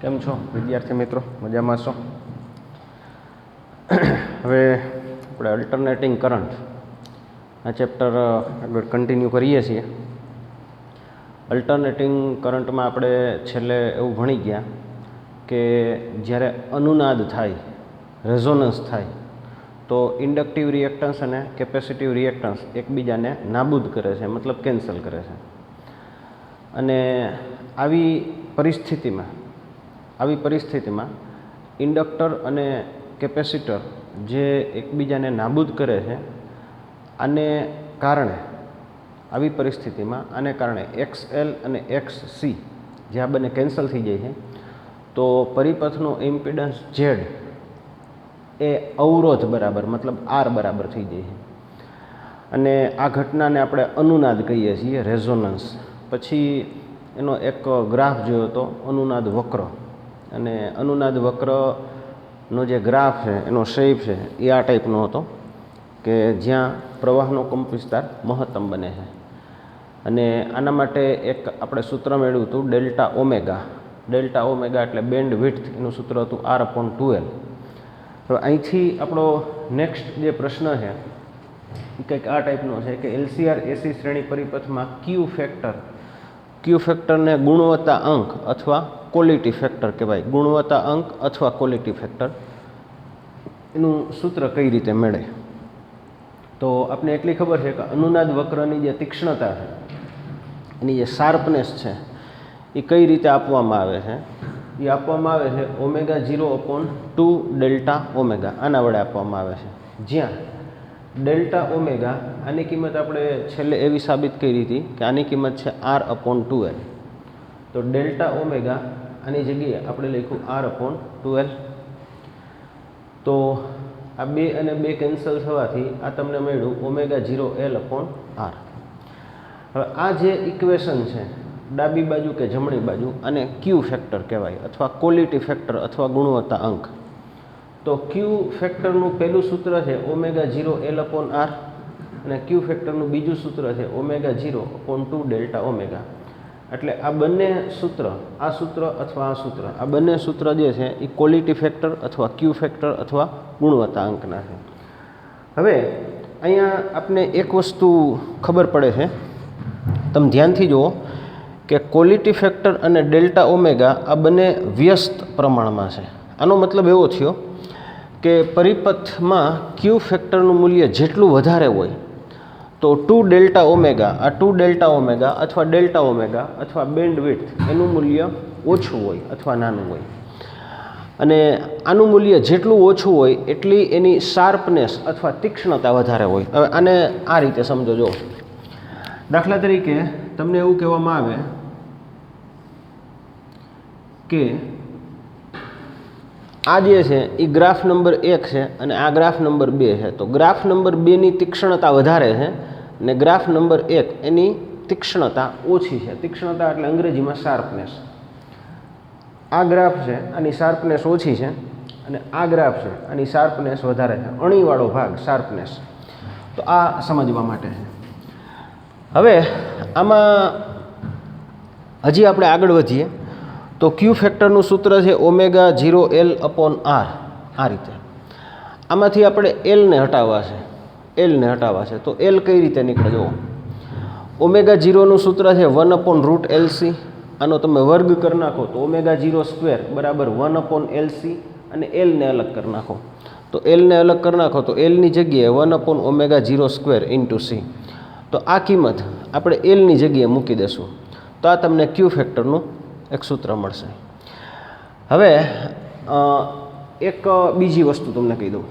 કેમ છો વિદ્યાર્થી મિત્રો? મજામાં છો? હવે આપણે અલ્ટરનેટિંગ કરંટ આ ચેપ્ટર આગળ કન્ટિન્યુ કરીએ છીએ. અલ્ટરનેટિંગ કરંટમાં આપણે છેલ્લે એવું ભણી ગયા કે જ્યારે અનુનાદ થાય, રેઝોનન્સ થાય, તો ઇન્ડક્ટિવ રિએક્ટન્સ અને કેપેસિટિવ રિએક્ટન્સ એકબીજાને નાબૂદ કરે છે, મતલબ કેન્સલ કરે છે. અને આવી પરિસ્થિતિમાં ઇન્ડક્ટર અને કેપેસિટર જે એકબીજાને નાબૂદ કરે છે, આવી પરિસ્થિતિમાં આને કારણે XL અને XC જે આ બંને કેન્સલ થઈ જાય છે, તો પરિપથનો ઇમ્પિડન્સ Z એ અવરોધ બરાબર મતલબ R બરાબર થઈ જાય છે. અને આ ઘટનાને આપણે અનુનાદ કહીએ છીએ, રેઝોનન્સ. પછી એનો એક ગ્રાફ જોયો હતો, અનુનાદ વક્ર. અને અનુનાદ વક્રનો જે ગ્રાફ છે, એનો શેપ છે એ આ ટાઈપનો હતો કે જ્યાં પ્રવાહનો કંપવિસ્તાર મહત્તમ બને છે. અને આના માટે એક આપણે સૂત્ર મેળવ્યું હતું, ડેલ્ટા ઓમેગા. ડેલ્ટા ઓમેગા એટલે બેન્ડ વિડ્થ, એનું સૂત્ર હતું R/2L. હવે અહીંથી આપણો નેક્સ્ટ જે પ્રશ્ન છે એ કંઈક આ ટાઈપનો છે કે LCR એસી શ્રેણી પરિપથમાં ક્યુ ફેક્ટરને ગુણવત્તા અંક અથવા ક્વોલિટી ફેક્ટર કહેવાય. ગુણવત્તા અંક અથવા ક્વોલિટી ફેક્ટર, એનું સૂત્ર કઈ રીતે મળે? તો આપણે એટલી ખબર છે કે અનુનાદ વક્રની જે તીક્ષ્ણતા છે, એની જે શાર્પનેસ છે, એ કઈ રીતે આપવામાં આવે છે? એ આપવામાં આવે છે ω0/2 ડેલ્ટા ઓમેગા. આના વડે આપવામાં આવે છે, જ્યાં ડેલ્ટા ઓમેગા આની કિંમત આપણે છેલ્લે એવી સાબિત કરી હતી કે આની કિંમત છે R/2L. તો ડેલ્ટા ઓમેગા આની જગ્યાએ આપણે લખ્યું R/2L. તો આ 2 અને 2 કેન્સલ થવાથી આ તમને મળ્યું ω0L/R. હવે આ જે ઇક્વેશન છે, ડાબી બાજુ કે જમણી બાજુ, અને ક્યુ ફેક્ટર કહેવાય, અથવા ક્વોલિટી ફેક્ટર અથવા ગુણવત્તા અંક. તો ક્યુ ફેક્ટરનું પહેલું સૂત્ર છે ω0L/R અને ક્યુ ફેક્ટરનું બીજું સૂત્ર છે ω0/2 ડેલ્ટા ઓમેગા. એટલે આ બંને સૂત્ર, આ સૂત્ર અથવા આ સૂત્ર, આ બંને સૂત્ર જે છે એ ક્વોલિટી ફેક્ટર અથવા ક્યુ ફેક્ટર અથવા ગુણવત્તા અંકના છે. હવે અહીંયા આપણે એક વસ્તુ ખબર પડે છે, તમે ધ્યાનથી જુઓ કે ક્વોલિટી ફેક્ટર અને ડેલ્ટા ઓમેગા આ બંને વ્યસ્ત પ્રમાણમાં છે. આનો મતલબ એવો થયો કે પરિપથમાં ક્યુ ફેક્ટરનું મૂલ્ય જેટલું વધારે હોય તો 2 ડેલ્ટા ઓમેગા, આ 2 ડેલ્ટા ઓમેગા અથવા ડેલ્ટા ઓમેગા અથવા બેન્ડ વિડ્થ, એનું મૂલ્ય ઓછું હોય અથવા નાનું હોય. અને આનું મૂલ્ય જેટલું ઓછું હોય એટલી એની શાર્પનેસ અથવા તીક્ષ્ણતા વધારે હોય. હવે આને આ રીતે સમજો. જો દાખલા તરીકે તમને એવું કહેવામાં આવે કે આ જે છે એ ગ્રાફ નંબર 1 છે અને આ ગ્રાફ નંબર 2 છે. તો ગ્રાફ નંબર 2ની તીક્ષ્ણતા વધારે છે અને ગ્રાફ નંબર 1 એની તીક્ષ્ણતા ઓછી છે. તીક્ષ્ણતા એટલે અંગ્રેજીમાં શાર્પનેસ. આ ગ્રાફ છે, આની શાર્પનેસ ઓછી છે, અને આ ગ્રાફ છે, આની શાર્પનેસ વધારે છે. અણીવાળો ભાગ શાર્પનેસ. તો આ સમજવા માટે છે. હવે આમાં હજી આપણે આગળ વધીએ તો ક્યુ ફેક્ટરનું સૂત્ર છે ω0L/R. આ રીતે. આમાંથી આપણે Lને હટાવવા છે. તો L કઈ રીતે નીકળે? જુઓ, ω0નું સૂત્ર છે 1/√LC. આનો તમે વર્ગ કરી નાખો તો ω02 બરાબર 1/LC, અને Lને અલગ કરી નાખો. તો Lને અલગ કરી નાખો તો Lની જગ્યાએ 1/ω02 × C. તો આ કિંમત આપણે Lની જગ્યાએ મૂકી દેશું તો આ તમને ક્યુ ફેક્ટરનું એક સૂત્ર મળશે. હવે એક બીજી વસ્તુ તમને કહી દઉં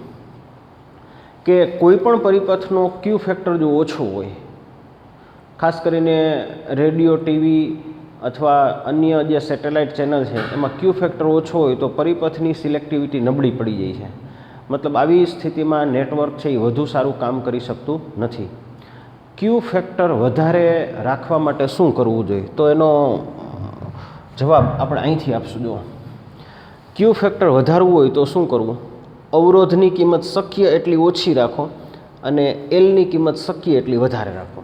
કે કોઈ પણ પરિપથનો ક્યુ ફેક્ટર જો ઓછો હોય, ખાસ કરીને રેડિયો, ટીવી અથવા અન્ય જે સેટેલાઇટ ચેનલ છે એમાં ક્યુ ફેક્ટર ઓછો હોય તો પરિપથની સિલેક્ટિવિટી નબળી પડી જાય છે. મતલબ આવી સ્થિતિમાં નેટવર્ક છે એ વધુ સારું કામ કરી શકતું નથી. ક્યુ ફેક્ટર વધારે રાખવા માટે શું કરવું જોઈએ? તો એનો જવાબ આપણે અહીંથી આપશું. જો ક્યુ ફેક્ટર વધારવું હોય તો શું કરવું? અવરોધની કિંમત શક્ય એટલી ઓછી રાખો અને એલની કિંમત શક્ય એટલી વધારે રાખો.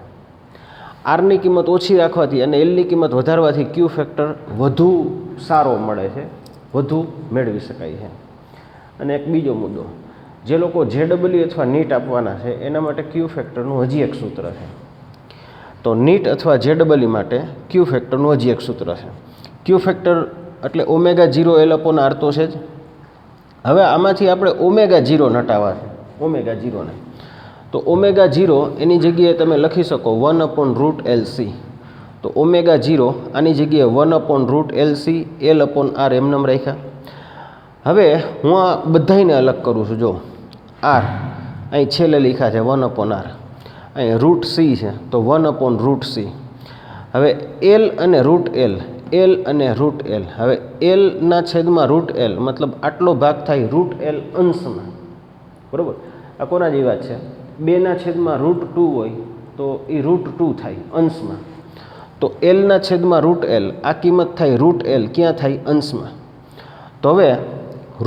આરની કિંમત ઓછી રાખવાથી અને એલની કિંમત વધારવાથી ક્યુ ફેક્ટર વધુ સારો મળે છે વધુ મેળવી શકાય છે. અને એક બીજો મુદ્દો, જે લોકો JEE અથવા નીટ આપવાના છે એના માટે ક્યુ ફેક્ટરનું હજી એક સૂત્ર છે. તો નીટ અથવા JEE માટે ક્યુ ફેક્ટરનું હજી એક સૂત્ર છે. ક્યુ ફેક્ટર એટલે ω0L/R તો છે જ. હવે આમાંથી આપણે ω0 નટાવવા છે, ω0 ને. તો ω0 એની જગ્યાએ તમે લખી શકો 1/√LC. તો ω0 આની જગ્યાએ 1/√LC L/R એમનેમ રાખ્યા. હવે હું આ બધાને અલગ કરું છું. જો R અહીં છેલ્લે લખ્યા છે 1/R, અહીં √C છે તો 1/√C. હવે L અને √L, L અને √L. હવે Lના છેદમાં √L મતલબ આટલો ભાગ થાય √L અંશમાં, બરાબર. આ કોના જેવી વાત છે? 2ના છેદમાં √2 હોય તો એ √2 થાય અંશમાં. તો Lના છેદમાં √L, આ કિંમત થાય √L ક્યાં થાય? અંશમાં. તો હવે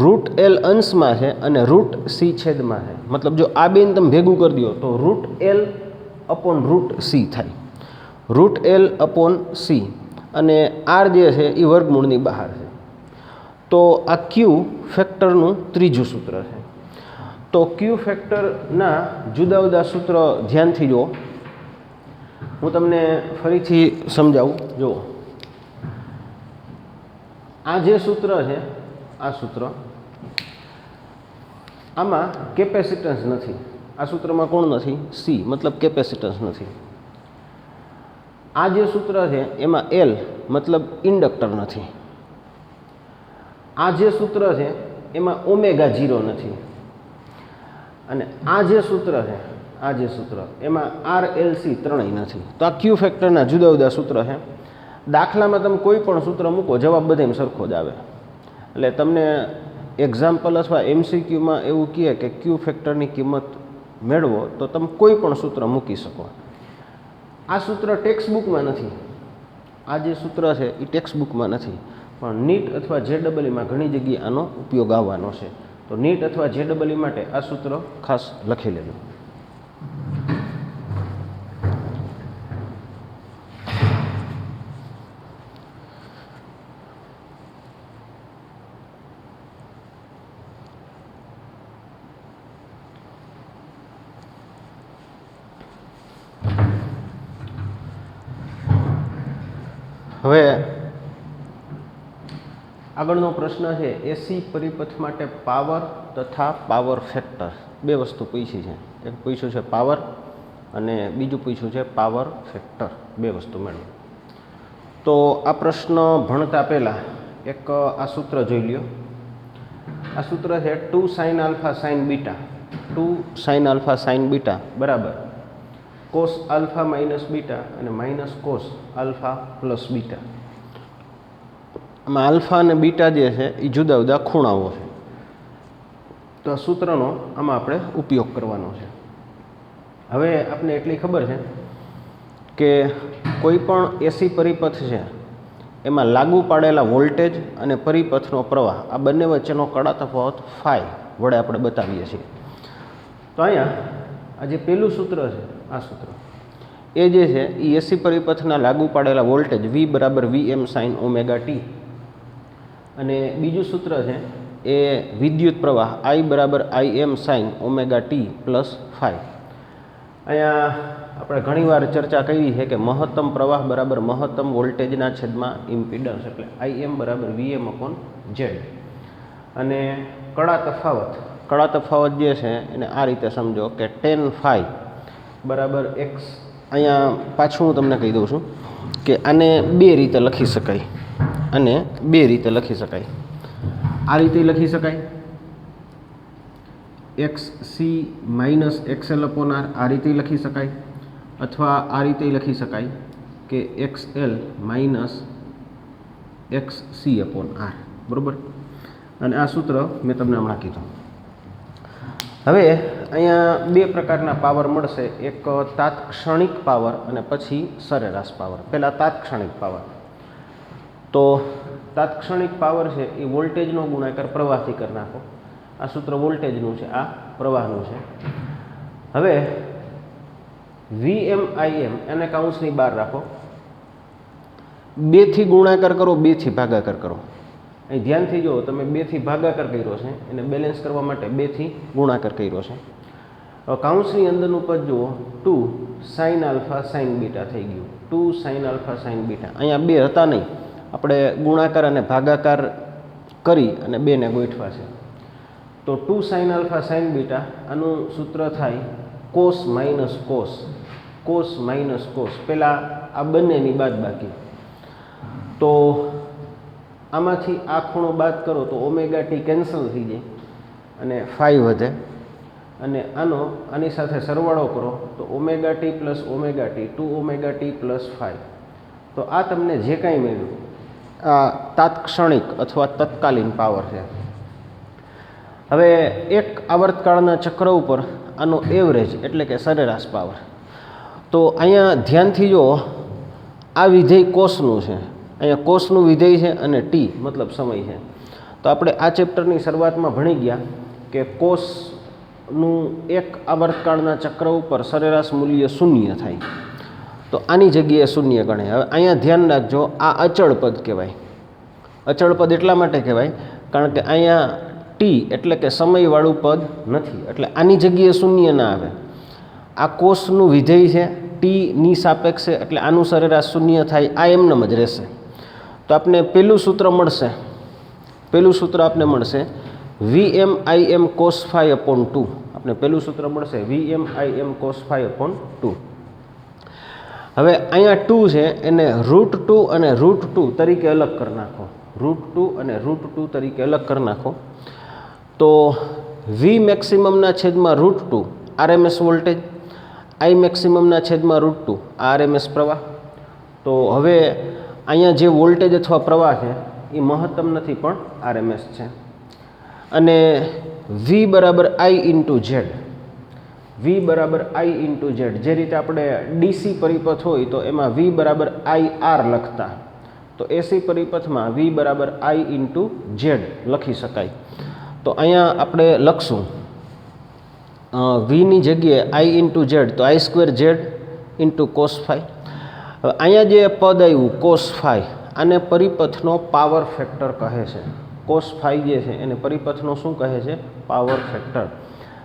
√L અંશમાં છે અને √C છેદમાં છે. મતલબ જો આ બેન તમે ભેગું કરી દો તો √L/√C થાય, √L/C. અને R જે છે એ વર્ગમૂળની બહાર છે. તો આ ક્યુ ફેક્ટરનું ત્રીજું સૂત્ર છે. તો ક્યુ ફેક્ટરના જુદા જુદા સૂત્ર ધ્યાનથી જુઓ. હું તમને ફરીથી સમજાવું. જુઓ, આ જે સૂત્ર છે, આ સૂત્ર, આમાં કેપેસિટન્સ નથી. આ સૂત્રમાં કોણ નથી? C, મતલબ કેપેસિટન્સ નથી. આ જે સૂત્ર છે એમાં L મતલબ ઇન્ડક્ટર નથી. આ જે સૂત્ર છે એમાં ω0 નથી. અને આ જે સૂત્ર છે, આ જે સૂત્ર એમાં RLC ત્રણેય નથી. તો આ ક્યુ ફેક્ટરના જુદા જુદા સૂત્ર છે. દાખલામાં તમે કોઈ પણ સૂત્ર મૂકો, જવાબ બધામાં સરખો જ આવે. એટલે તમને એક્ઝામ્પલ અથવા MCQમાં એવું કહે કે ક્યુ ફેક્ટરની કિંમત મેળવો તો તમે કોઈ પણ સૂત્ર મૂકી શકો. આ સૂત્ર ટેક્સ્ટ બુકમાં નથી. આ જે સૂત્ર છે એ ટેક્સ્ટ બુકમાં નથી, પણ નીટ અથવા JEE-માં ઘણી જગ્યાએ આનો ઉપયોગ આવવાનો છે. તો નીટ અથવા JEE માટે આ સૂત્ર ખાસ લખી લેજો. હવે આગળનો પ્રશ્ન છે, એસી પરિપથ માટે પાવર તથા પાવર ફેક્ટર બે વસ્તુ પૂછી છે. એક પૂછ્યું છે પાવર અને બીજું પૂછ્યું છે પાવર ફેક્ટર. બે વસ્તુ મેળવો. તો આ પ્રશ્ન ભણતા પહેલાં એક આ સૂત્ર જોઈ લ્યો. આ સૂત્ર છે 2 sin alpha sin beta, 2 sin alpha sin beta બરાબર cos alpha minus beta અને minus cos alpha plus beta. આમાં આલ્ફા અને બીટા જે છે એ જુદા જુદા ખૂણાઓ છે. તો આ સૂત્રનો આમાં આપણે ઉપયોગ કરવાનો છે. હવે આપણે એટલી ખબર છે કે કોઈ પણ એસી પરિપથ છે એમાં લાગુ પાડેલા વોલ્ટેજ અને પરિપથનો પ્રવાહ આ બંને વચ્ચેનો કડા તફાવત ફાઈ વડે આપણે બતાવીએ છીએ. તો અહીંયા આ જે પહેલું સૂત્ર છે, આ સૂત્ર એ જે છે એ એસી પરિપથના લાગુ પાડેલા વોલ્ટેજ V બરાબર Vm sin ઓમેગા ટી, અને બીજું સૂત્ર છે એ વિદ્યુત પ્રવાહ I બરાબર Im sin omega T plus phi. અહીંયા આપણે ઘણીવાર ચર્ચા કરી છે કે મહત્તમ પ્રવાહ બરાબર મહત્તમ વોલ્ટેજના છેદમાં ઇમ્પિડન્સ, એટલે Im બરાબર Vm/Z. અને કડા તફાવત જે છે એને આ રીતે સમજો કે tan phi બરાબર x. અહીંયા પાછું હું તમને કહી દઉં છું કે આને બે રીતે લખી શકાય, અને બે રીતે લખી શકાય. આ રીતે લખી શકાય XC માઇનસ XL/R, આ રીતે લખી શકાય. અથવા આ રીતે લખી શકાય કે XL માઇનસ XC/R, બરાબર. અને આ સૂત્ર મેં તમને હમણાં કીધું. હવે અહીંયા બે પ્રકારના પાવર મળશે, એક તાત્ક્ષણિક પાવર અને પછી સરેરાશ પાવર. પહેલાં તાત્ક્ષણિક પાવર. તો તાત્ક્ષણિક પાવર છે એ વોલ્ટેજનો ગુણાકાર પ્રવાહથી કરી નાખો. આ સૂત્ર વોલ્ટેજનું છે, આ પ્રવાહનું છે. હવે Vm Im એને કાઉન્સની બહાર રાખો. 2 થી ગુણાકાર કરો, 2 થી ભાગાકાર કરો. અહીં ધ્યાનથી જુઓ, તમે 2 થી ભાગાકાર કર્યો છે, એને બેલેન્સ કરવા માટે 2 થી ગુણાકાર કર્યો છે. હવે કાઉન્સની અંદરનું પદ જુઓ, 2 sin આલ્ફા sin બીટા થઈ ગયું. 2 sin આલ્ફા sin બીટા. અહીંયા 2 હતા નહીં, આપણે ગુણાકાર અને ભાગાકાર કરી અને 2 ને ગોઠવા છે. તો 2 sin આલ્ફા sin બીટા, આનું સૂત્ર થાય cos minus cos, cos minus cos. પહેલાં આ બંનેની બાદબાકી. તો આમાંથી આ ખૂણો બાદ કરો તો ઓમેગા ટી કેન્સલ થઈ જાય અને ફાઈ વધે, અને આની સાથે સરવાળો કરો તો omega T plus omega T, 2 omega T plus 5. તો આ તમને જે કાંઈ મળ્યું આ તાત્ક્ષણિક અથવા તત્કાલીન પાવર છે. હવે એક આવર્તકાળના ચક્ર ઉપર આનો એવરેજ એટલે કે સરેરાશ પાવર. તો અહીંયા ધ્યાનથી જો, આ વિધેય કોસનું છે, અહીંયા કોસનું વિધેય છે અને ટી મતલબ સમય છે. તો આપણે આ ચેપ્ટરની શરૂઆતમાં ભણી ગયા કે કોસનું એક આવર્તકાળના ચક્ર ઉપર સરેરાશ મૂલ્ય 0 થાય. તો આની જગ્યાએ 0 ગણે. હવે અહીંયા ધ્યાન રાખજો, આ અચળ પદ કહેવાય. અચળ પદ એટલા માટે કહેવાય કારણ કે અહીંયા ટી એટલે કે સમયવાળું પદ નથી, એટલે આની જગ્યાએ 0 ના આવે. આ કોસનું વિધેય છે, ટીની સાપેક્ષે, એટલે આનું સરેરાશ 0 થાય. આ એમનેમ જ રહેશે. તો આપણે પહેલું સૂત્ર મળશે, VMIM cos phi upon 2. આપણે પહેલું સૂત્ર મળશે VMIM cos phi upon 2. હવે અહીંયા 2 છે, એને √2 અને √2 તરીકે અલગ કરી નાખો. √2 અને √2 તરીકે અલગ કરી નાખો. તો V મેક્સિમમના છેદમાં √2 RMS વોલ્ટેજ, I મેક્સિમમના છેદમાં √2 RMS પ્રવાહ. તો હવે અહીંયા જે વોલ્ટેજ અથવા પ્રવાહ છે એ મહત્તમ નથી પણ RMS છે. અને V બરાબર I ઇન્ટુ ઝેડ, V બરાબર I ઇન્ટુ ઝેડ. જે રીતે આપણે DC પરિપથ હોય તો એમાં V બરાબર IR લખતા, તો AC પરિપથમાં V બરાબર I ઇન્ટુ ઝેડ લખી શકાય. તો અહીંયા આપણે લખશું Vની જગ્યાએ I ઇન્ટુ ઝેડ, તો I² Z into cos phi. હવે અહીંયા જે પદ આવ્યું કોસ ફાઈ, આને પરિપથનો પાવર ફેક્ટર કહે છે. કોસ ફાઈ જે છે એને પરિપથનો શું કહે છે? Power factor.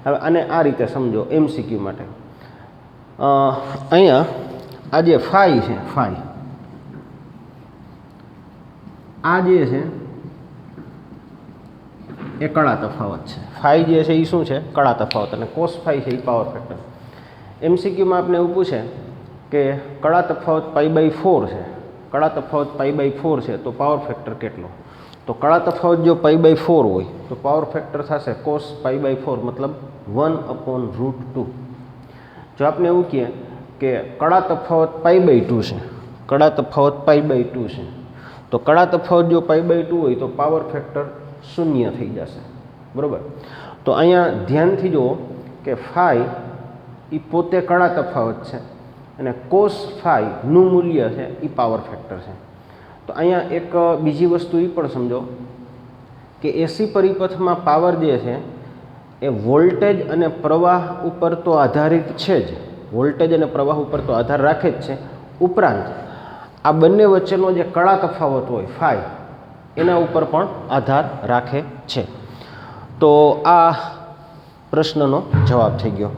હવે આને આ રીતે સમજો MCQ માટે. અહીંયા આ જે ફાઈ છે, ફાઈ આ જે છે એ કળા તફાવત છે. ફાઈ જે છે એ શું છે? કળા તફાવત. અને કોસ ફાઈ છે એ પાવર ફેક્ટર. MCQમાં આપણે એવું પૂછે કે કળા તફાવત π/4 છે, કળા તફાવત π/4 છે, તો પાવર ફેક્ટર કેટલો? તો કળા તફાવત જો π/4 હોય તો પાવર ફેક્ટર થશે cos π/4 મતલબ 1/√2. જો આપણે એવું કહીએ કે કળા તફાવત π/2 છે, કળા તફાવત π/2 છે, તો કળા તફાવત જો π/2 હોય તો પાવર ફેક્ટર 0 થઈ જશે. બરાબર? તો અહીંયા ધ્યાનથી જુઓ કે ફાઈ એ પોતે કળા તફાવત છે અને કોસ ફાઈનું મૂલ્ય છે એ પાવર ફેક્ટર છે. તો અહીંયા એક બીજી વસ્તુ એ પણ સમજો કે એસી પરિપથમાં પાવર જે છે એ વોલ્ટેજ અને પ્રવાહ ઉપર તો આધારિત છે જ, વોલ્ટેજ અને પ્રવાહ ઉપર તો આધાર રાખે જ છે, ઉપરાંત આ બંને વચ્ચેનો જે કળા તફાવત હોય ફાઈ એના ઉપર પણ આધાર રાખે છે. તો આ પ્રશ્નનો જવાબ થઈ ગયો.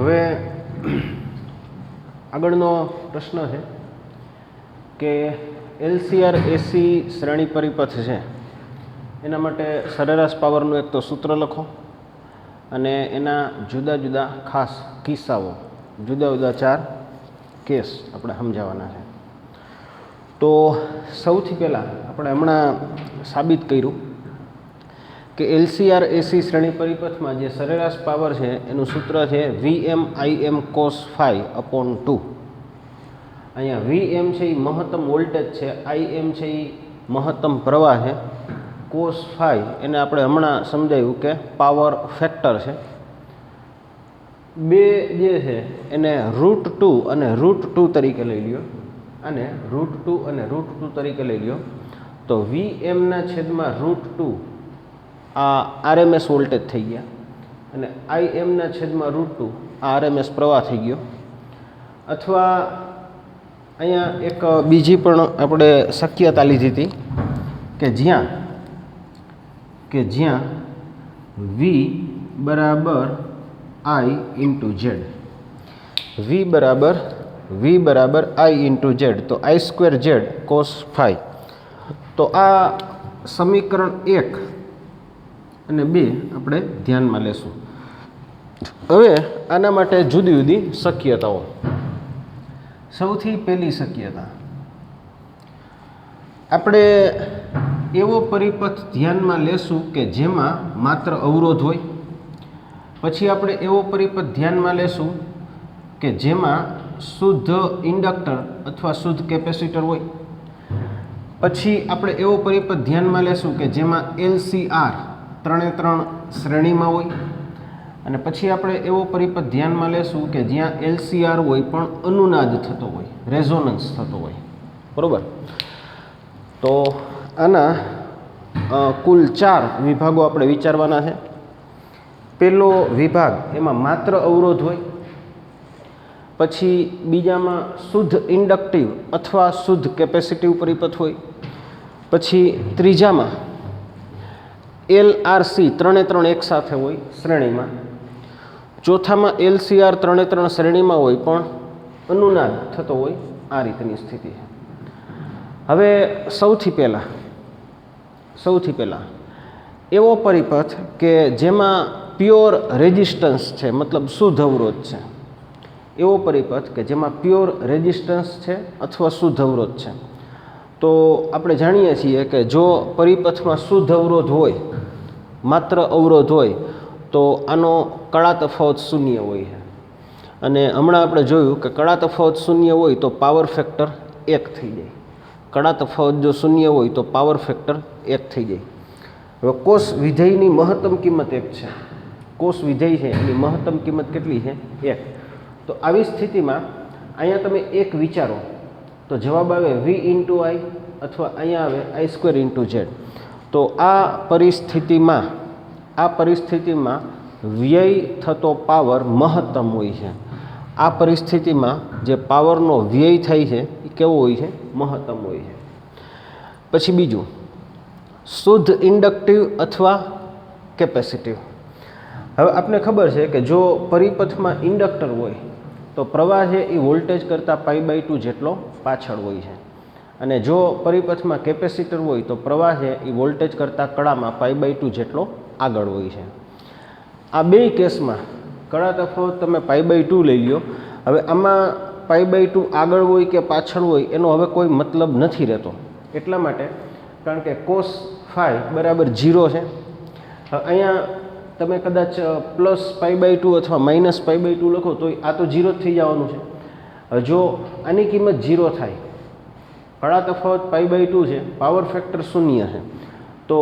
હવે આગળનો પ્રશ્ન છે કે LCR AC શ્રેણી પરિપથ છે એના માટે સરેરાશ પાવરનું એક તો સૂત્ર લખો અને એના જુદા જુદા ખાસ કિસ્સાઓ, જુદા જુદા 4 કેસ આપણે સમજાવવાના છે. તો સૌથી પહેલાં આપણે હમણાં સાબિત કર્યું કે LCR AC શ્રેણી પરિપથમાં જે સરેરાશ પાવર છે એનું સૂત્ર છે VMIM cos phi upon 2. અહીંયા VM છે એ મહત્તમ વોલ્ટેજ છે, IM છે એ મહત્તમ પ્રવાહ છે, cos phi એને આપણે હમણાં સમજાયું કે પાવર ફેક્ટર છે. બે જે છે એને √2 અને √2 તરીકે લઈ લ્યો, અને √2 અને √2 તરીકે લઈ લ્યો, તો Vmના છેદમાં √2 આ RMS વોલ્ટેજ થઈ ગયા, અને Imના છેદમાં √2 આ RMS પ્રવાહ થઈ ગયો. અથવા અહીંયા એક બીજી પણ આપણે શક્યતા લીધી હતી કે જ્યાં V બરાબર I ઇન્ટુ ઝેડ, V બરાબર I ઇન્ટુ ઝેડ, તો I²Z cos phi. તો આ સમીકરણ 1 અને 2 આપણે ધ્યાનમાં લેશું. હવે આના માટે જુદી જુદી શક્યતાઓ. સૌથી પહેલી શક્યતા, આપણે એવો પરિપથ ધ્યાનમાં લેશું કે જેમાં માત્ર અવરોધ હોય. પછી આપણે એવો પરિપથ ધ્યાનમાં લેશું કે જેમાં શુદ્ધ ઇન્ડક્ટર અથવા શુદ્ધ કેપેસિટર હોય. પછી આપણે એવો પરિપથ ધ્યાનમાં લેશું કે જેમાં LCR 3 શ્રેણીમાં હોય. અને પછી આપણે એવો પરિપથ ધ્યાનમાં લેશું કે જ્યાં LCR હોય પણ અનુનાદ થતો હોય, રેઝોનન્સ થતો હોય. બરાબર? તો આના કુલ 4 વિભાગો આપણે વિચારવાના છે. પહેલો વિભાગ એમાં માત્ર અવરોધ હોય. પછી બીજામાં શુદ્ધ ઇન્ડક્ટિવ અથવા શુદ્ધ કેપેસિટિવ પરિપથ હોય. પછી ત્રીજામાં LRC 3 એક સાથે હોય શ્રેણીમાં. ચોથામાં LCR 3 શ્રેણીમાં હોય પણ અનુનાદ થતો હોય. આ રીતની સ્થિતિ છે. હવે સૌથી પહેલાં એવો પરિપથ કે જેમાં પ્યોર રેઝિસ્ટન્સ છે, મતલબ શુદ્ધ અવરોધ છે. એવો પરિપથ કે જેમાં પ્યોર રેઝિસ્ટન્સ છે અથવા શુદ્ધ અવરોધ છે. તો આપણે જાણીએ છીએ કે જો પરિપથમાં શુદ્ધ અવરોધ હોય, માત્ર અવરોધ હોય, તો આનો કળા તફાવત શૂન્ય હોય છે. અને હમણાં આપણે જોયું કે કળા તફાવત શૂન્ય હોય તો પાવર ફેક્ટર 1 થઈ જાય. કળા તફાવત જો શૂન્ય હોય તો પાવર ફેક્ટર 1 થઈ જાય. હવે કોસ વિધેયની મહત્તમ કિંમત 1 છે. કોસ વિધેય છે એની મહત્તમ કિંમત કેટલી છે? 1. તો આવી સ્થિતિમાં અહીંયા તમે 1 વિચારો તો જવાબ આવે V ઇન્ટુ I, અથવા અહીંયા આવે I² ઇન્ટુ ઝેડ. તો આ પરિસ્થિતિમાં વ્યય થતો પાવર મહત્તમ હોય છે. આ પરિસ્થિતિમાં જે પાવરનો વ્યય થાય છે એ કેવો હોય છે? મહત્તમ હોય છે. પછી બીજું, શુદ્ધ ઇન્ડક્ટિવ અથવા કેપેસિટિવ. હવે આપને ખબર છે કે જો પરિપથમાં ઇન્ડક્ટર હોય તો પ્રવાહ છે એ વોલ્ટેજ કરતાં π/2 જેટલો પાછળ હોય છે. અને જો પરિપથમાં કેપેસિટર હોય તો પ્રવાહ છે એ વોલ્ટેજ કરતાં કળામાં π/2 જેટલો આગળ હોય છે. આ બે કેસમાં કળા તફાવત તમે π/2 લઈ લો. હવે આમાં π/2 આગળ હોય કે પાછળ હોય એનો હવે કોઈ મતલબ નથી રહેતો. એટલા માટે કારણ કે cos phi બરાબર 0 છે. અહીંયા તમે કદાચ +π/2 અથવા -π/2 લખો તો આ તો 0 જ થઈ જવાનું છે. જો આની કિંમત 0 થાય, કળા તફાવત π/2 છે, પાવર ફેક્ટર 0 છે, તો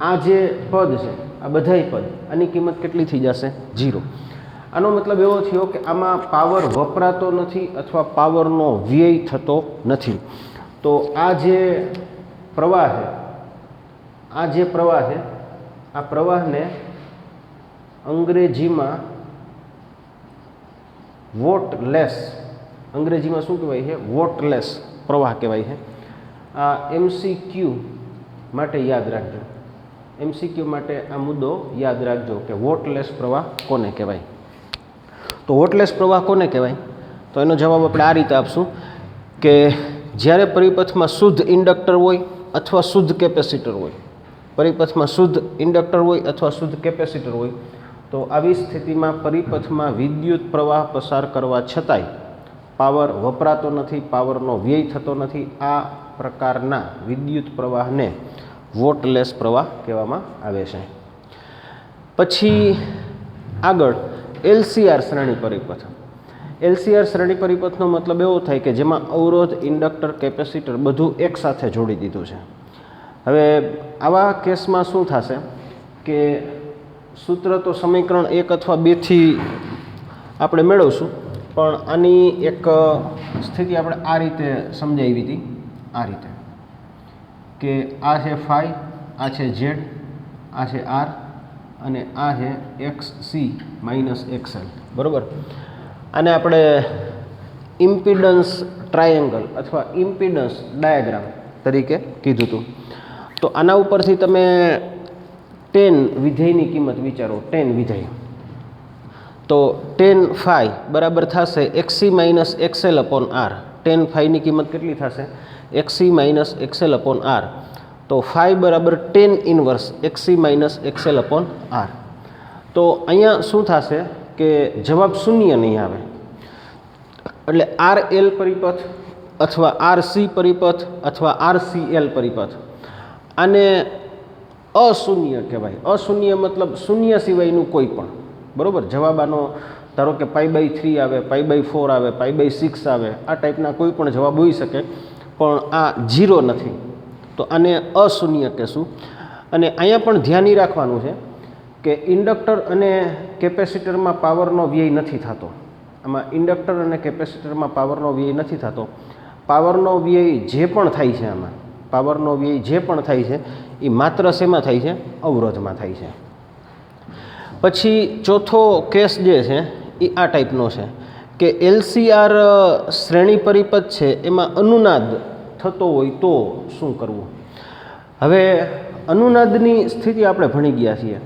આ જે પદ છે, આ બધાય પદ, આની કિંમત કેટલી થઈ જશે? 0. આનો મતલબ એવો થયો કે આમાં પાવર વપરાતો નથી અથવા પાવરનો વ્યય થતો નથી. તો આ જે પ્રવાહ છે આ પ્રવાહને અંગ્રેજીમાં વોટલેસ, અંગ્રેજીમાં શું કહેવાય છે? વોટલેસ પ્રવાહ કહેવાય છે. આ MCQ માટે યાદ રાખજો. MCQ માટે આ મુદ્દો યાદ રાખજો કે વોટલેસ પ્રવાહ કોને કહેવાય. તો વોટલેસ પ્રવાહ કોને કહેવાય? તો એનો જવાબ આપણે આ રીતે આપશું કે જ્યારે પરિપથમાં શુદ્ધ ઇન્ડક્ટર હોય અથવા શુદ્ધ કેપેસિટર હોય, પરિપથમાં શુદ્ધ ઇન્ડક્ટર હોય અથવા શુદ્ધ કેપેસિટર હોય, તો આવી સ્થિતિમાં પરિપથમાં વિદ્યુત પ્રવાહ પસાર કરવા છતાંય પાવર વપરાતો નથી, પાવરનો વ્યય થતો નથી. આ પ્રકારના વિદ્યુત પ્રવાહને વોટલેસ પ્રવાહ કહેવામાં આવે છે. પછી આગળ LCR શ્રેણી પરિપથ. LCR શ્રેણી પરિપથનો મતલબ એવો થાય કે જેમાં અવરોધ, ઇન્ડક્ટર, કેપેસિટર બધું એકસાથે જોડી દીધું છે. હવે આવા કેસમાં શું થશે કે સૂત્ર તો સમીકરણ 1 અથવા 2થી આપણે મેળવશું. પણ આની એક સ્થિતિ આપણે આ રીતે સમજાવી હતી, આ રીતે કે આ છે ફાઈ, આ છે ઝેડ, આ છે આર અને આ છે એક્સ સી માઇનસ એક્સએલ. બરાબર. આને આપણે ઇમ્પિડન્સ ટ્રાયેંગલ અથવા ઇમ્પિડન્સ ડાયાગ્રામ તરીકે કીધું હતું. તો આના ઉપરથી તમે ટેન વિધેયની કિંમત વિચારો. ટેન વિધેય તો ટેન ફાઈ બરાબર થશે X C minus X L upon R. Tan ફાઈની કિંમત કેટલી થશે? X C minus X L upon R. તો ફાઈ બરાબર tan inverse X C minus X L upon R. તો અહીંયા શું થશે કે જવાબ શૂન્ય નહીં આવે. એટલે આર એલ પરિપથ અથવા આર સી પરિપથ અથવા આર સી એલ પરિપથ આને અશૂન્ય કહેવાય. અશૂન્ય મતલબ શૂન્ય સિવાયનું કોઈ પણ. બરાબર. જવાબ આનો ધારો કે π/3 આવે, π/4 આવે, π/6 આવે, આ ટાઈપના કોઈ પણ જવાબ હોઈ શકે, પણ આ 0 નથી. તો આને અશૂન્ય કહેશું. અને અહીંયા પણ ધ્યાન એ રાખવાનું છે કે ઇન્ડક્ટર અને કેપેસિટરમાં પાવરનો વ્યય નથી થતો. આમાં ઇન્ડક્ટર અને કેપેસિટરમાં પાવરનો વ્યય નથી થતો. પાવરનો વ્યય જે પણ થાય છે, આમાં પાવરનો વ્યય જે પણ થાય છે એ માત્ર શેમાં થાય છે? અવરોધમાં થાય છે. પછી ચોથો કેસ જે છે એ આ ટાઈપનો છે કે એલસીઆર શ્રેણી પરિપથ છે, એમાં અનુનાદ થતો હોય તો શું કરવું? હવે અનુનાદની સ્થિતિ આપણે ભણી ગયા છીએ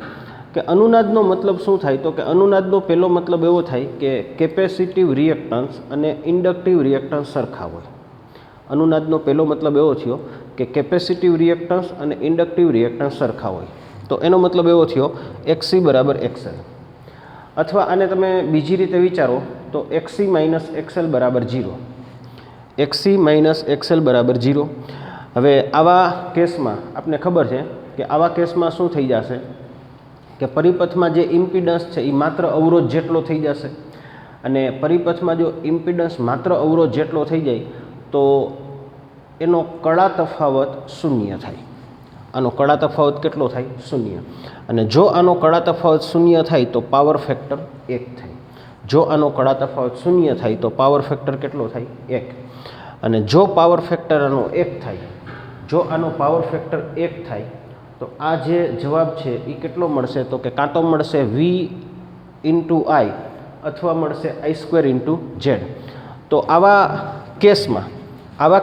કે અનુનાદનો મતલબ શું થાય. તો કે અનુનાદનો પહેલો મતલબ એવો થાય કે કેપેસિટિવ રિએક્ટન્સ અને ઇન્ડક્ટિવ રિએક્ટન્સ સરખા હોય. અનુનાદનો પહેલો મતલબ એવો થયો કે કેપેસિટિવ રિએક્ટન્સ અને ઇન્ડક્ટિવ રિએક્ટન્સ સરખા હોય. તો એનો મતલબ એવો થયો એક્સી બરાબર એક્સએલ. અથવા આને તમે બીજી રીતે વિચારો તો એક્સી માઇનસ એક્સએલ બરાબર 0. એક્સી માઇનસ એક્સએલ બરાબર 0. હવે આવા કેસમાં આપને ખબર છે કે આવા કેસમાં શું થઈ જશે કે પરિપથમાં જે ઇમ્પિડન્સ છે એ માત્ર અવરોધ જેટલો થઈ જશે. અને પરિપથમાં જો ઇમ્પિડન્સ માત્ર અવરોધ જેટલો થઈ જાય તો એનો કળા તફાવત શૂન્ય થાય. આનો કળા તફાવત કેટલો થાય? શૂન્ય. અને જો આનો કળા તફાવત શૂન્ય થાય તો પાવર ફેક્ટર 1 થાય. જો આનો કળા તફાવત શૂન્ય થાય તો પાવર ફેક્ટર કેટલો થાય? 1. અને જો પાવર ફેક્ટર આનો 1 થાય, જો આનો પાવર ફેક્ટર 1 થાય તો આ જે જવાબ છે એ કેટલો મળશે? તો કે કાં તો મળશે વી ઇન્ટુ આઈ અથવા મળશે I² × Z. તો આવા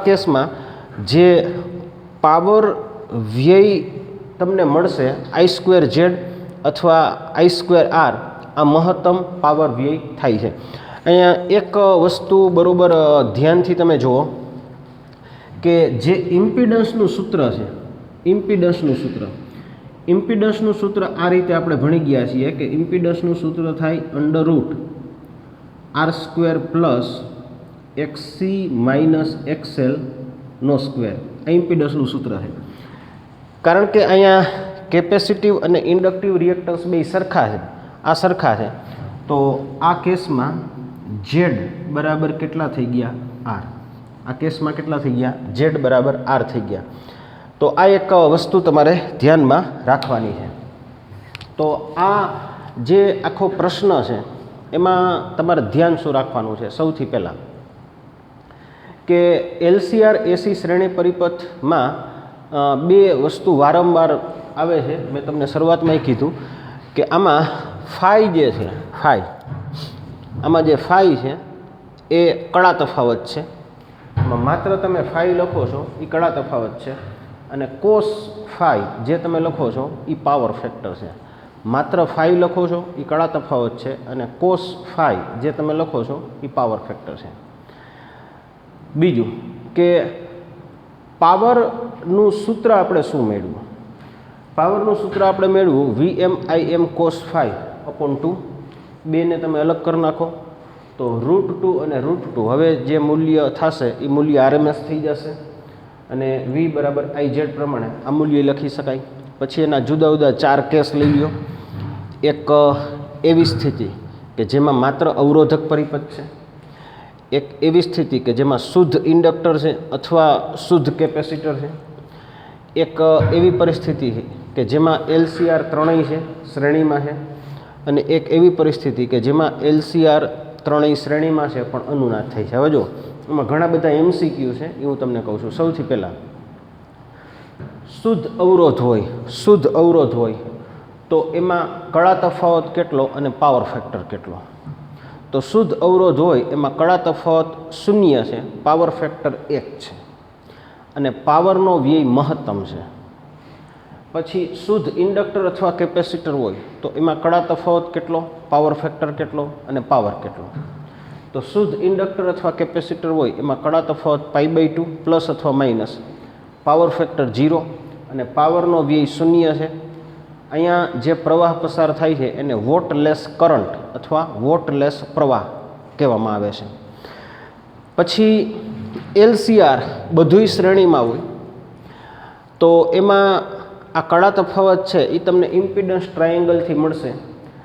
કેસમાં જે પાવર વ્યય તમને મળશે I² અથવા I²R, આ મહત્તમ પાવર વ્યય થાય છે. અહીંયા એક વસ્તુ બરાબર ધ્યાનથી તમે જુઓ કે જે ઇમ્પિડન્સનું સૂત્ર છે, ઇમ્પિડન્સનું સૂત્ર આ રીતે આપણે ભણી ગયા છીએ કે ઇમ્પિડન્સનું સૂત્ર થાય √R² plus XC minus XL નો સ્ક્વેર. આ ઇમ્પિડન્સનું સૂત્ર છે. કારણ કે અહીંયા કેપેસિટિવ અને ઇન્ડક્ટિવ રિએક્ટન્સ બે સરખા છે, આ સરખા છે. તો આ કેસમાં Z બરાબર કેટલા થઈ ગયા? R. આ કેસમાં કેટલા થઈ ગયા? Z બરાબર R થઈ ગયા. તો આ એક વસ્તુ તમારે ધ્યાનમાં રાખવાની છે. તો આ જે આખો પ્રશ્ન છે એમાં તમારે ધ્યાન શું રાખવાનું છે? સૌથી પહેલાં કે એલસીઆર એસી શ્રેણી પરિપથમાં બે વસ્તુ વારંવાર આવે છે. મેં તમને શરૂઆતમાં કીધું કે આમાં ફાઈ જે છે, આમાં જે ફાઈ છે એ કળા તફાવત છે. માત્ર તમે ફાઈ લખો છો એ કળા તફાવત છે. અને કોસ ફાઈ જે તમે લખો છો એ પાવર ફેક્ટર છે. માત્ર ફાઈ લખો છો એ કળા તફાવત છે અને કોસ ફાઈ જે તમે લખો છો એ પાવર ફેક્ટર છે. બીજું કે પાવરનું સૂત્ર આપણે શું મેળવ્યું? પાવરનું સૂત્ર આપણે મેળવ્યું VMIM cos phi upon 2. બેને તમે અલગ કરી નાખો તો √2 અને √2 હવે જે મૂલ્ય થશે એ મૂલ્ય RMS થઈ જશે અને V બરાબર IZ પ્રમાણે આ મૂલ્ય લખી શકાય. પછી એના જુદા જુદા 4 કેસ લઈ લો. એક એવી સ્થિતિ કે જેમાં માત્ર અવરોધક પરિપથ છે, એક એવી સ્થિતિ કે જેમાં શુદ્ધ ઇન્ડક્ટર છે અથવા શુદ્ધ કેપેસિટર છે, એક એવી પરિસ્થિતિ છે કે જેમાં LCR ત્રણેય છે, શ્રેણીમાં છે, અને એક એવી પરિસ્થિતિ કે જેમાં LCR ત્રણેય શ્રેણીમાં છે પણ અનુનાદ થાય છે. હવે જો એમાં ઘણા બધા MCQ છે એ હું તમને કહું છું. સૌથી પહેલાં શુદ્ધ અવરોધ હોય તો એમાં કળા તફાવત કેટલો અને પાવર ફેક્ટર કેટલો? તો શુદ્ધ અવરોધ હોય એમાં કળા તફાવત 0 છે, પાવર ફેક્ટર 1 છે અને પાવરનો વ્યય મહત્તમ છે. પછી શુદ્ધ ઇન્ડક્ટર અથવા કેપેસિટર હોય તો એમાં કળા તફાવત કેટલો, પાવર ફેક્ટર કેટલો અને પાવર કેટલો? તો શુદ્ધ ઇન્ડક્ટર અથવા કેપેસિટર હોય એમાં કળા તફાવત π/2 પ્લસ અથવા માઇનસ, પાવર ફેક્ટર 0 અને પાવરનો વ્યય 0 છે. અહીંયા જે પ્રવાહ પસાર થાય છે એને વોટલેસ કરંટ અથવા વોટલેસ પ્રવાહ કહેવામાં આવે છે. પછી LCR બધુંય શ્રેણીમાં હોય તો એમાં આ કળા તફાવત છે એ તમને ઇમ્પિડન્સ ટ્રાયેંગલથી મળશે.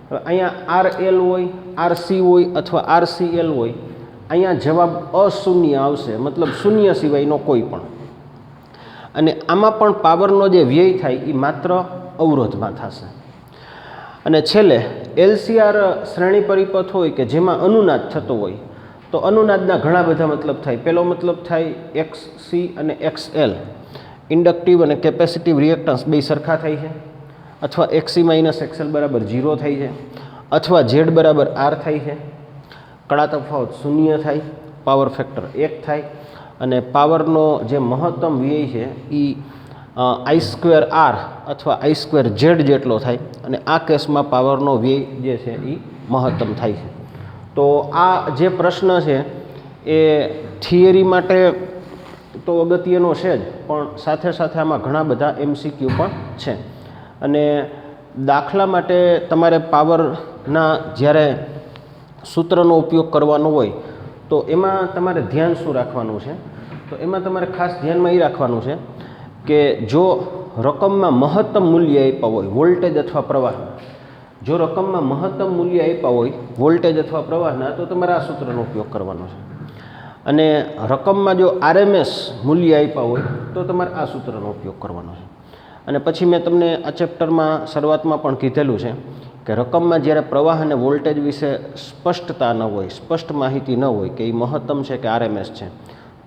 હવે અહીંયા RL હોય, RC હોય અથવા RCL હોય, અહીંયા જવાબ અશૂન્ય આવશે, મતલબ શૂન્ય સિવાયનો કોઈ પણ. અને આમાં પણ પાવરનો જે વ્યય થાય એ માત્ર અવરોધમાં થશે. અને છેલ્લે LCR શ્રેણી પરિપથ હોય કે જેમાં અનુનાદ થતો હોય તો અનુનાદના ઘણા બધા મતલબ થાય. પહેલો મતલબ થાય XC અને XL, ઇન્ડક્ટિવ અને કેપેસિટિવ રિએક્ટન્સ બે સરખા થાય છે, અથવા XC - XL બરાબર 0 થાય છે, અથવા Z બરાબર R થાય છે, કળા તફાવત 0 થાય, પાવર ફેક્ટર 1 થાય અને પાવરનો જે મહત્તમ વ્યય છે એ I²R અથવા I²Z જેટલો થાય અને આ કેસમાં પાવરનો વ્યય જે છે એ મહત્તમ થાય છે. તો આ જે પ્રશ્ન છે એ થિયરી માટે તો અગત્યનો છે જ, પણ સાથે સાથે આમાં ઘણા બધા MCQ પણ છે. અને દાખલા માટે તમારે પાવરના જ્યારે સૂત્રનો ઉપયોગ કરવાનો હોય તો એમાં તમારે ધ્યાન શું રાખવાનું છે? તો એમાં તમારે ખાસ ધ્યાનમાં એ રાખવાનું છે કે જો રકમમાં મહત્તમ મૂલ્ય આપ્યા હોય વોલ્ટેજ અથવા પ્રવાહના, જો રકમમાં મહત્તમ મૂલ્ય આપ્યા હોય વોલ્ટેજ અથવા પ્રવાહના તો તમારે આ સૂત્રનો ઉપયોગ કરવાનો છે. અને રકમમાં જો RMS મૂલ્ય આપ્યા હોય તો તમારે આ સૂત્રનો ઉપયોગ કરવાનો છે. અને પછી મેં તમને આ ચેપ્ટરમાં શરૂઆતમાં પણ કીધેલું છે કે રકમમાં જ્યારે પ્રવાહ અને વોલ્ટેજ વિશે સ્પષ્ટતા ન હોય, સ્પષ્ટ માહિતી ન હોય કે એ મહત્તમ છે કે RMS છે,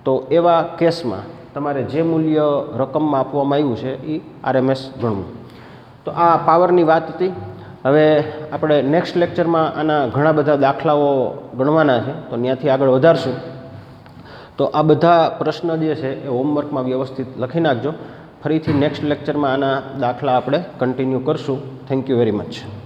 તો એવા કેસમાં તમારે જે મૂલ્ય રકમમાં આપવામાં આવ્યું છે એ RMS ગણવું. તો આ પાવરની વાત હતી. હવે આપણે નેક્સ્ટ લેક્ચરમાં આના ઘણા બધા દાખલાઓ ગણવાના છે તો ત્યાંથી આગળ વધારશું. તો આ બધા પ્રશ્ન જે છે એ હોમવર્કમાં વ્યવસ્થિત લખી નાખજો. ફરીથી નેક્સ્ટ લેક્ચરમાં આના દાખલા આપણે કન્ટિન્યુ કરશું. Thank you very much.